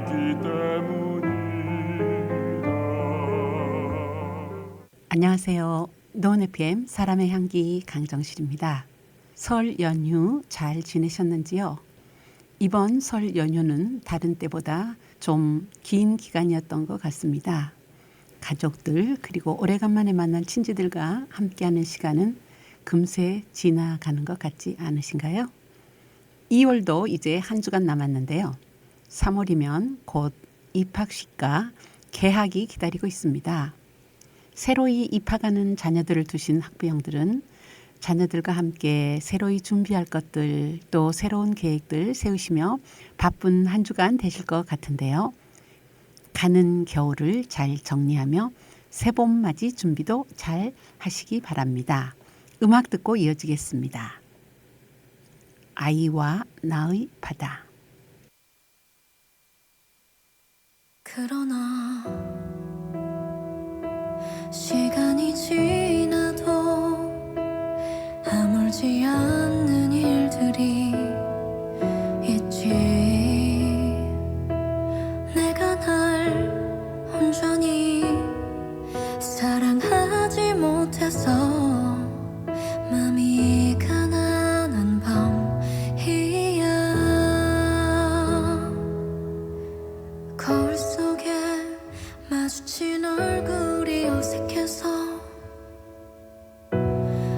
향기 때문이다. 안녕하세요. 노은 FM 사람의 향기 강정실입니다. 설 연휴 잘 지내셨는지요? 이번 설 연휴는 다른 때보다 좀 긴 기간이었던 것 같습니다. 가족들 그리고 오래간만에 만난 친지들과 함께하는 시간은 금세 지나가는 것 같지 않으신가요? 2월도 이제 한 주간 남았는데요. 3월이면 곧 입학식과 개학이 기다리고 있습니다. 새로이 입학하는 자녀들을 두신 학부형들은 자녀들과 함께 새로이 준비할 것들 또 새로운 계획들 세우시며 바쁜 한 주간 되실 것 같은데요. 가는 겨울을 잘 정리하며 새봄 맞이 준비도 잘 하시기 바랍니다. 음악 듣고 이어지겠습니다. 아이와 나의 바다. 그러나 시간이 지나도 아물지 않는 일들이 있지. 내가 날 온전히 사랑하지 못해서 맘이 가난한 밤이야. 거울 속에 마주친 얼굴이 어색해서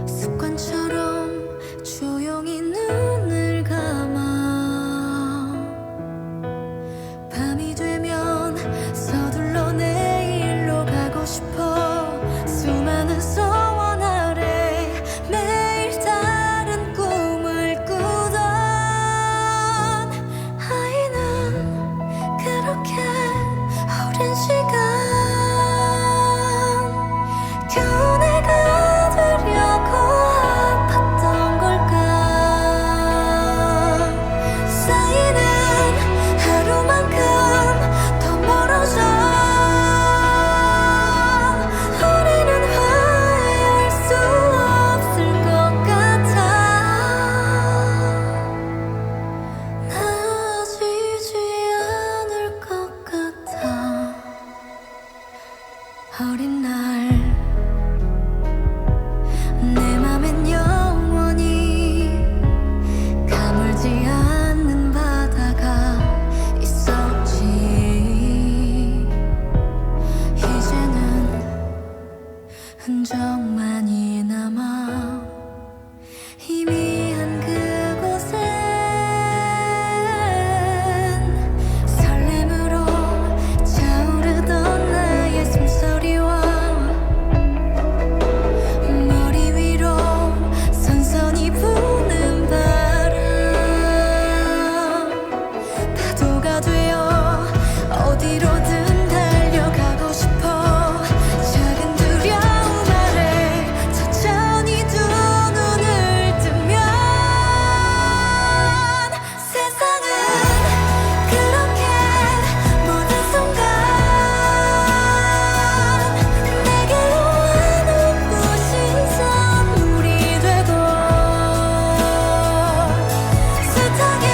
습관처럼 조용히 눈을 감아. 밤이 되면 서둘러 내일로 가고 싶어. 수많은 소원 아래 매일 다른 꿈을 꾸던 아이는 그렇게 오랜 시간 겨우 내가 되려고 아팠던 걸까. 쌓이는 하루만큼 더 멀어져. 우리는 화해할 수 없을 것 같아. 나아지지 않을 것 같아. 어린 날 내 맘엔 영원히 가물지 않는 바다가 있었지. 이제는 흔적만이 남아 희미한 그곳엔 설렘으로 차오르던 나의 숨소리와 머리 위로 선선히 부는 바람. 파도가 되어 어디로든 달려가고 싶어. 작은 두려움 아래 천천히 두 눈을 뜨면 세상은 그렇게 모든 순간 내게로 와는 부신 선물이 되고. 숱하게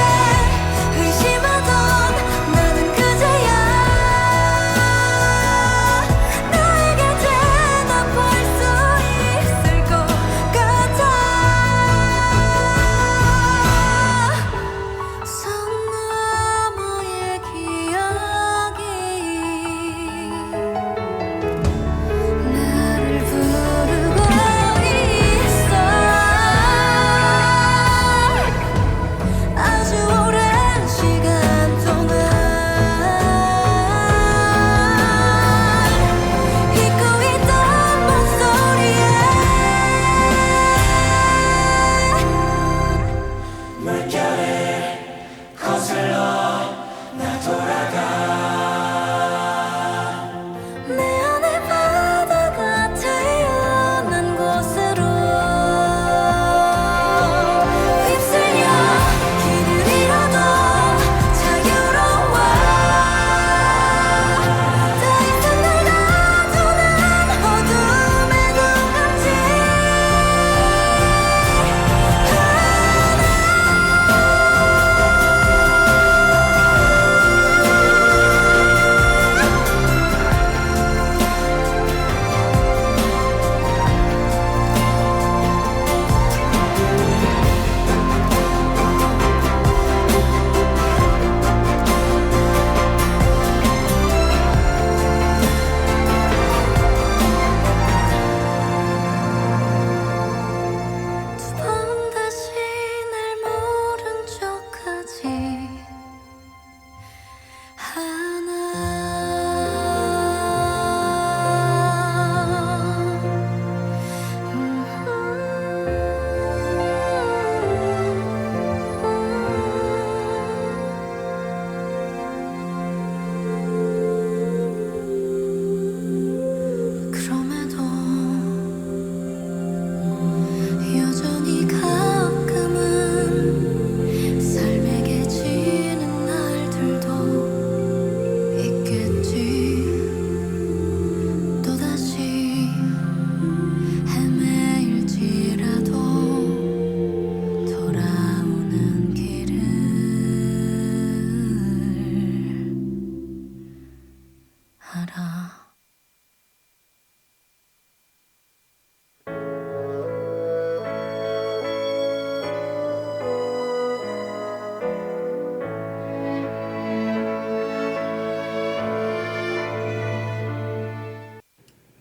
의심하던 나는 그제야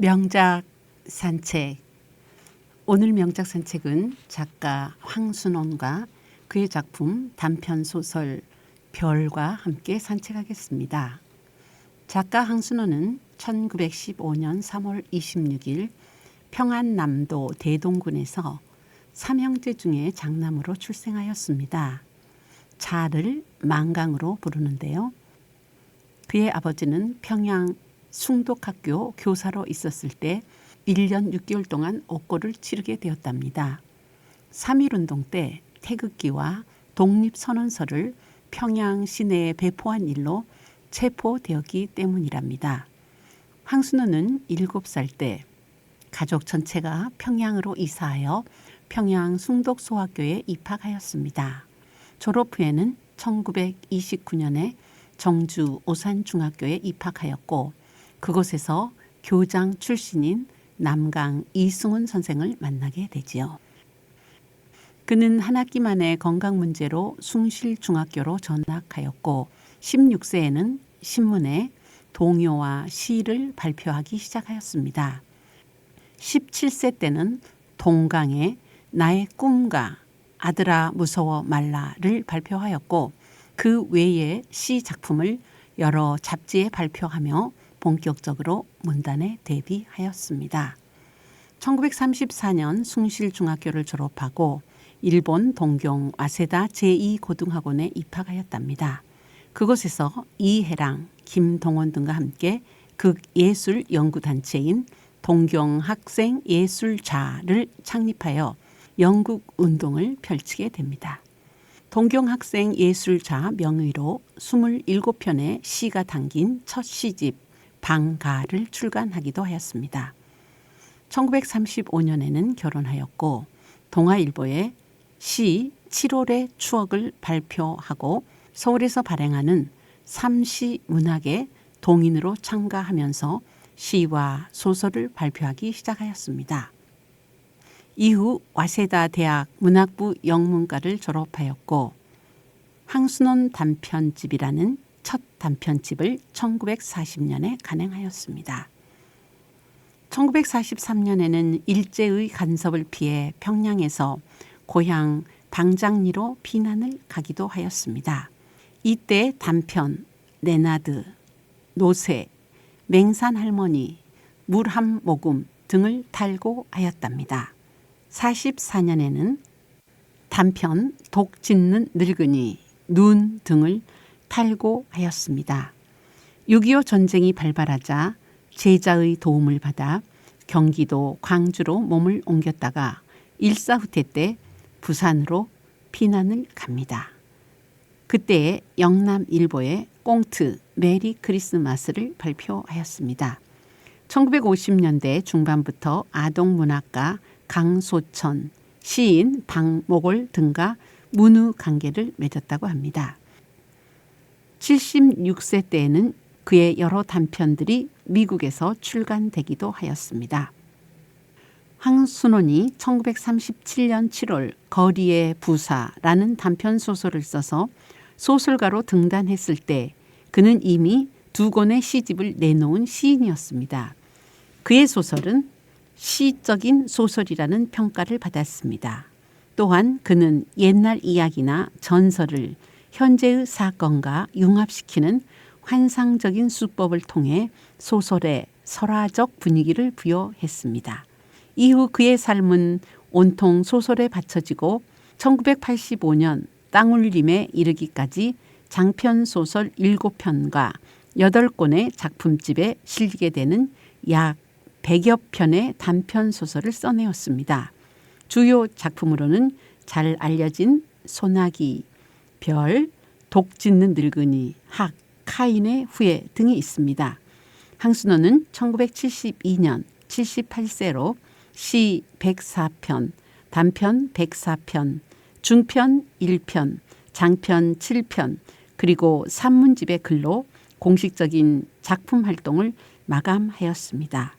명작 산책. 오늘 명작 산책은 작가 황순원과 그의 작품 단편 소설 별과 함께 산책하겠습니다. 작가 황순원은 1915년 3월 26일 평안남도 대동군에서 삼형제 중에 장남으로 출생하였습니다. 자를 만강으로 부르는데요. 그의 아버지는 평양 숭독학교 교사로 있었을 때 1년 6개월 동안 옥고를 치르게 되었답니다. 3.1운동 때 태극기와 독립선언서를 평양 시내에 배포한 일로 체포되었기 때문이랍니다. 황순원은 7살 때 가족 전체가 평양으로 이사하여 평양 숭독소학교에 입학하였습니다. 졸업 후에는 1929년에 정주 오산중학교에 입학하였고 그곳에서 교장 출신인 남강 이승훈 선생을 만나게 되지요. 그는 한 학기 만에 건강 문제로 숭실중학교로 전학하였고 16세에는 신문에 동요와 시를 발표하기 시작하였습니다. 17세 때는 동강에 나의 꿈과 아들아 무서워 말라를 발표하였고 그 외에 시 작품을 여러 잡지에 발표하며 본격적으로 문단에 데뷔하였습니다. 1934년 숭실중학교를 졸업하고 일본 동경 와세다 제2고등학원에 입학하였답니다. 그곳에서 이해랑, 김동원 등과 함께 극예술연구단체인 동경학생예술자를 창립하여 영국운동을 펼치게 됩니다. 동경학생예술자 명의로 27편의 시가 담긴 첫 시집 방가를 출간하기도 하였습니다. 1935년에는 결혼하였고 동아일보에 시 7월의 추억을 발표하고 서울에서 발행하는 삼시문학에 동인으로 참가하면서 시와 소설을 발표하기 시작하였습니다. 이후 와세다 대학 문학부 영문과를 졸업하였고 황순원 단편집이라는 첫 단편집을 1940년에 간행하였습니다. 1943년에는 일제의 간섭을 피해 평양에서 고향 방장리로 피난을 가기도 하였습니다. 이때 단편 내나드, 노새, 맹산할머니, 물한모금 등을 탈고하였답니다. 44년에는 단편 독 짖는 늙은이, 눈 등을 탈고하였습니다. 6.25 전쟁이 발발하자 제자의 도움을 받아 경기도 광주로 몸을 옮겼다가 일사후퇴 때 부산으로 피난을 갑니다. 그때에 영남일보에 꽁트 메리 크리스마스를 발표하였습니다. 1950년대 중반부터 아동문학가 강소천, 시인 박목월 등과 문우 관계를 맺었다고 합니다. 76세 때에는 그의 여러 단편들이 미국에서 출간되기도 하였습니다. 황순원이 1937년 7월 거리의 부사라는 단편 소설을 써서 소설가로 등단했을 때 그는 이미 2권의 시집을 내놓은 시인이었습니다. 그의 소설은 시적인 소설이라는 평가를 받았습니다. 또한 그는 옛날 이야기나 전설을 현재의 사건과 융합시키는 환상적인 수법을 통해 소설에 설화적 분위기를 부여했습니다. 이후 그의 삶은 온통 소설에 바쳐지고 1985년 땅울림에 이르기까지 장편 소설 7편과 8권의 작품집에 실리게 되는 약 100여 편의 단편 소설을 써내었습니다. 주요 작품으로는 잘 알려진 소나기, 별, 독 짖는 늙은이, 학, 카인의 후예 등이 있습니다. 황순원은 1972년 78세로 시 104편, 단편 104편, 중편 1편, 장편 7편, 그리고 산문집의 글로 공식적인 작품 활동을 마감하였습니다.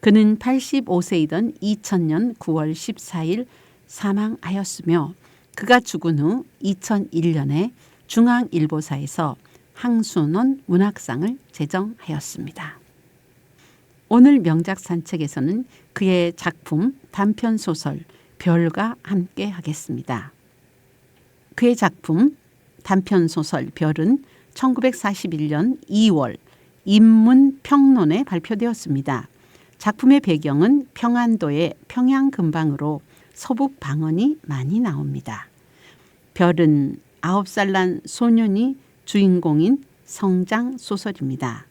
그는 85세이던 2000년 9월 14일 사망하였으며 그가 죽은 후 2001년에 중앙일보사에서 황순원 문학상을 제정하였습니다. 오늘 명작 산책에서는 그의 작품 단편 소설 별과 함께 하겠습니다. 그의 작품 단편 소설 별은 1941년 2월 인문평론에 발표되었습니다. 작품의 배경은 평안도의 평양근방으로 서북 방언이 많이 나옵니다. 별은 9살 난 소년이 주인공인 성장 소설입니다.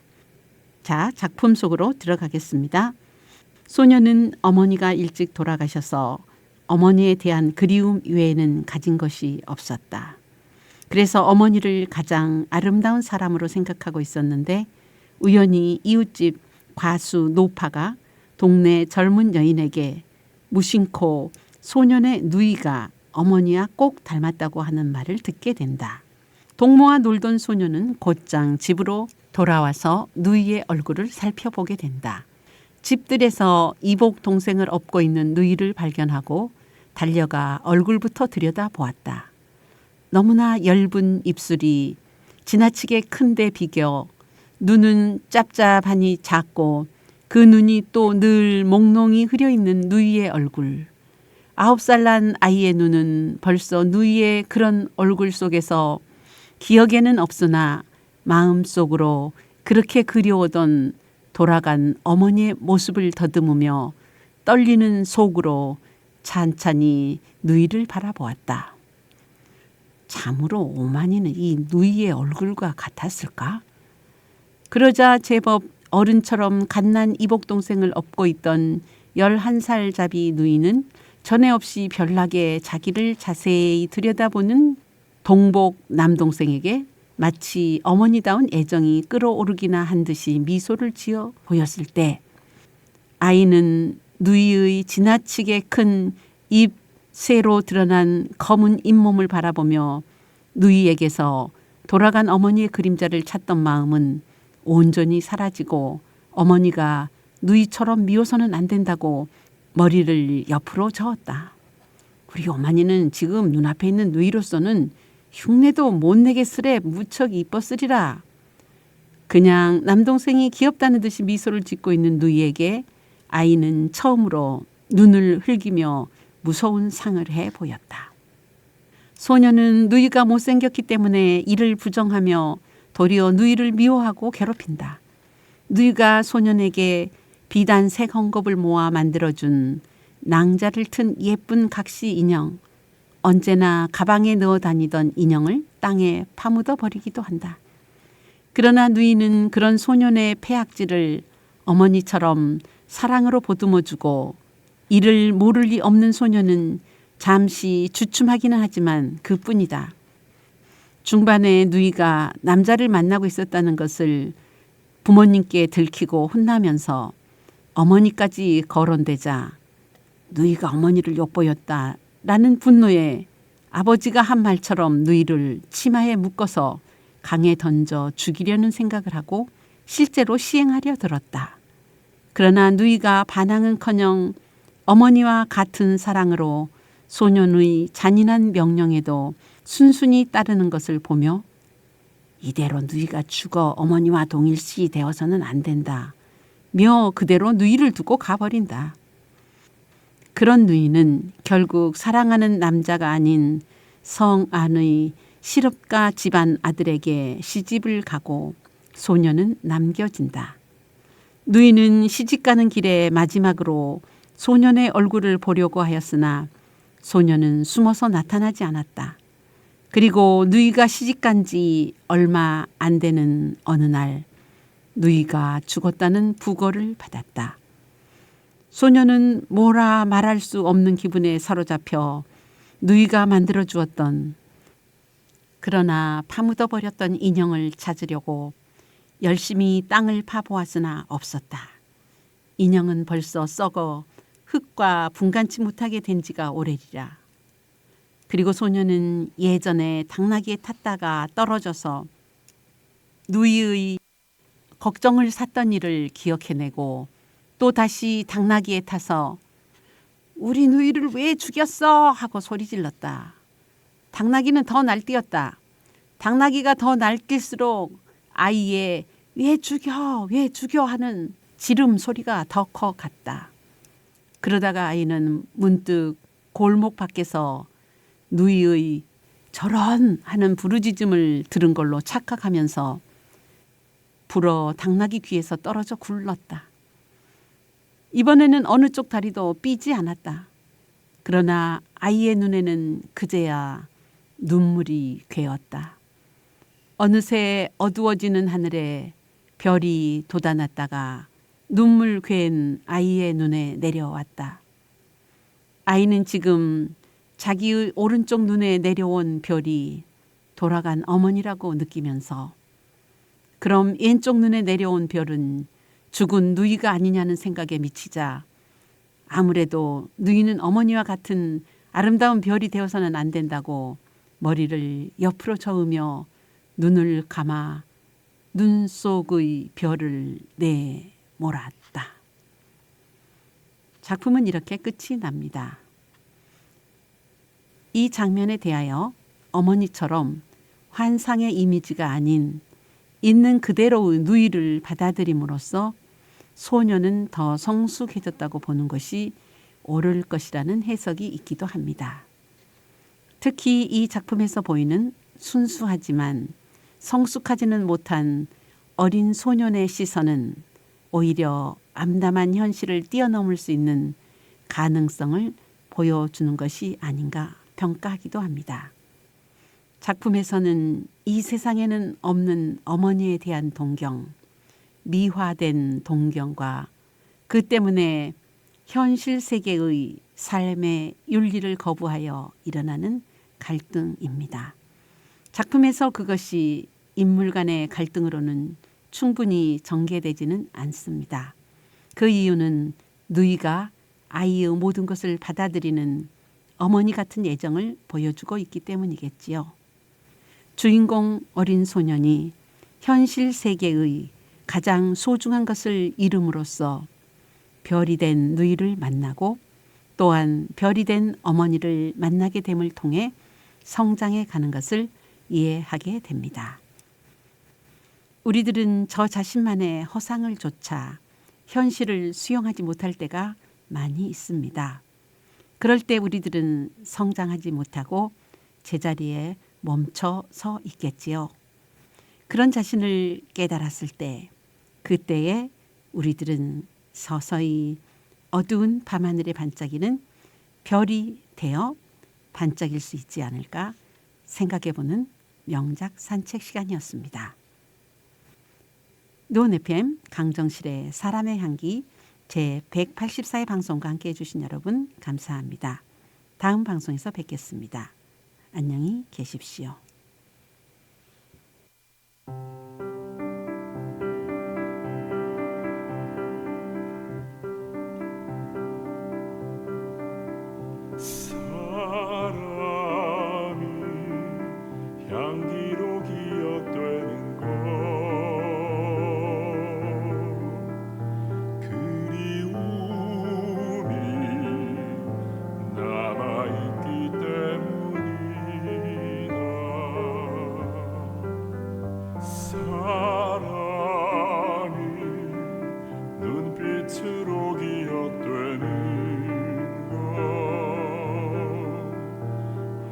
자, 작품 속으로 들어가겠습니다. 소년은 어머니가 일찍 돌아가셔서 어머니에 대한 그리움 외에는 가진 것이 없었다. 그래서 어머니를 가장 아름다운 사람으로 생각하고 있었는데 우연히 이웃집 과수 노파가 동네 젊은 여인에게 무심코 소년의 누이가 어머니와 꼭 닮았다고 하는 말을 듣게 된다. 동무와 놀던 소년은 곧장 집으로 돌아와서 누이의 얼굴을 살펴보게 된다. 집들에서 이복 동생을 업고 있는 누이를 발견하고 달려가 얼굴부터 들여다보았다. 너무나 엷은 입술이 지나치게 큰데 비겨 눈은 짭짭하니 작고 그 눈이 또 늘 몽롱이 흐려있는 누이의 얼굴. 9살 난 아이의 눈은 벌써 누이의 그런 얼굴 속에서 기억에는 없으나 마음속으로 그렇게 그리워던 돌아간 어머니의 모습을 더듬으며 떨리는 속으로 찬찬히 누이를 바라보았다. 참으로 오만이는 이 누이의 얼굴과 같았을까? 그러자 제법 어른처럼 갓난 이복동생을 업고 있던 11살 잡이 누이는 전에 없이 별나게 자기를 자세히 들여다보는 동복 남동생에게 마치 어머니다운 애정이 끓어오르기나 한 듯이 미소를 지어 보였을 때 아이는 누이의 지나치게 큰 입 새로 드러난 검은 잇몸을 바라보며 누이에게서 돌아간 어머니의 그림자를 찾던 마음은 온전히 사라지고 어머니가 누이처럼 미워서는 안 된다고 머리를 옆으로 저었다. 우리 어머니는 지금 눈앞에 있는 누이로서는 흉내도 못 내겠으래 무척 이뻤으리라. 그냥 남동생이 귀엽다는 듯이 미소를 짓고 있는 누이에게 아이는 처음으로 눈을 흘기며 무서운 상을 해 보였다. 소녀는 누이가 못생겼기 때문에 이를 부정하며 도리어 누이를 미워하고 괴롭힌다. 누이가 소년에게 비단색 헝겊을 모아 만들어준 낭자를 튼 예쁜 각시 인형, 언제나 가방에 넣어 다니던 인형을 땅에 파묻어 버리기도 한다. 그러나 누이는 그런 소년의 폐악질을 어머니처럼 사랑으로 보듬어주고 이를 모를 리 없는 소년은 잠시 주춤하기는 하지만 그뿐이다. 중반에 누이가 남자를 만나고 있었다는 것을 부모님께 들키고 혼나면서 어머니까지 거론되자 누이가 어머니를 엿보였다라는 분노에 아버지가 한 말처럼 누이를 치마에 묶어서 강에 던져 죽이려는 생각을 하고 실제로 시행하려 들었다. 그러나 누이가 반항은커녕 어머니와 같은 사랑으로 소년의 잔인한 명령에도 순순히 따르는 것을 보며 이대로 누이가 죽어 어머니와 동일시 되어서는 안 된다. 며 그대로 누이를 두고 가버린다. 그런 누이는 결국 사랑하는 남자가 아닌 성안의 실업가 집안 아들에게 시집을 가고 소년은 남겨진다. 누이는 시집가는 길에 마지막으로 소년의 얼굴을 보려고 하였으나 소년은 숨어서 나타나지 않았다. 그리고 누이가 시집간 지 얼마 안 되는 어느 날 누이가 죽었다는 부고를 받았다. 소년은 뭐라 말할 수 없는 기분에 사로잡혀 누이가 만들어 주었던 그러나 파묻어 버렸던 인형을 찾으려고 열심히 땅을 파보았으나 없었다. 인형은 벌써 썩어 흙과 분간치 못하게 된 지가 오래리라. 그리고 소년은 예전에 당나귀에 탔다가 떨어져서 누이의 걱정을 샀던 일을 기억해내고 또 다시 당나귀에 타서 우리 누이를 왜 죽였어? 하고 소리질렀다. 당나귀는 더 날뛰었다. 당나귀가 더 날뛸수록 아이의 왜 죽여 하는 지름 소리가 더 커 갔다. 그러다가 아이는 문득 골목 밖에서 누이의 저런 하는 부르짖음을 들은 걸로 착각하면서 불어 당나귀 귀에서 떨어져 굴렀다. 이번에는 어느 쪽 다리도 삐지 않았다. 그러나 아이의 눈에는 그제야 눈물이 괴었다. 어느새 어두워지는 하늘에 별이 돋아났다가 눈물 괴인 아이의 눈에 내려왔다. 아이는 지금 자기의 오른쪽 눈에 내려온 별이 돌아간 어머니라고 느끼면서 그럼 왼쪽 눈에 내려온 별은 죽은 누이가 아니냐는 생각에 미치자 아무래도 누이는 어머니와 같은 아름다운 별이 되어서는 안 된다고 머리를 옆으로 저으며 눈을 감아 눈 속의 별을 내몰았다. 작품은 이렇게 끝이 납니다. 이 장면에 대하여 어머니처럼 환상의 이미지가 아닌 있는 그대로의 누이를 받아들임으로써 소녀는 더 성숙해졌다고 보는 것이 옳을 것이라는 해석이 있기도 합니다. 특히 이 작품에서 보이는 순수하지만 성숙하지는 못한 어린 소년의 시선은 오히려 암담한 현실을 뛰어넘을 수 있는 가능성을 보여주는 것이 아닌가 평가하기도 합니다. 작품에서는 이 세상에는 없는 어머니에 대한 동경, 미화된 동경과 그 때문에 현실 세계의 삶의 윤리를 거부하여 일어나는 갈등입니다. 작품에서 그것이 인물 간의 갈등으로는 충분히 전개되지는 않습니다. 그 이유는 누이가 아이의 모든 것을 받아들이는 어머니 같은 애정을 보여주고 있기 때문이겠지요. 주인공 어린 소년이 현실 세계의 가장 소중한 것을 잃음으로써 별이 된 누이를 만나고 또한 별이 된 어머니를 만나게 됨을 통해 성장해 가는 것을 이해하게 됩니다. 우리들은 저 자신만의 허상을 조차 현실을 수용하지 못할 때가 많이 있습니다. 그럴 때 우리들은 성장하지 못하고 제자리에 멈춰 서 있겠지요. 그런 자신을 깨달았을 때 그때에 우리들은 서서히 어두운 밤하늘에 반짝이는 별이 되어 반짝일 수 있지 않을까 생각해보는 명작 산책 시간이었습니다. 노원 FM 강정실의 사람의 향기 제184회 방송과 함께해 주신 여러분 감사합니다. 다음 방송에서 뵙겠습니다. 안녕히 계십시오. 사람이 향기로 기억되는 것 그리움이 남아있기 때문이다. 사람이 눈빛으로 기억되는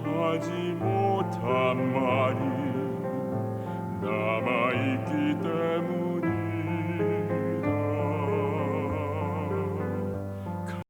하지 못한 말이 남아있기 때문에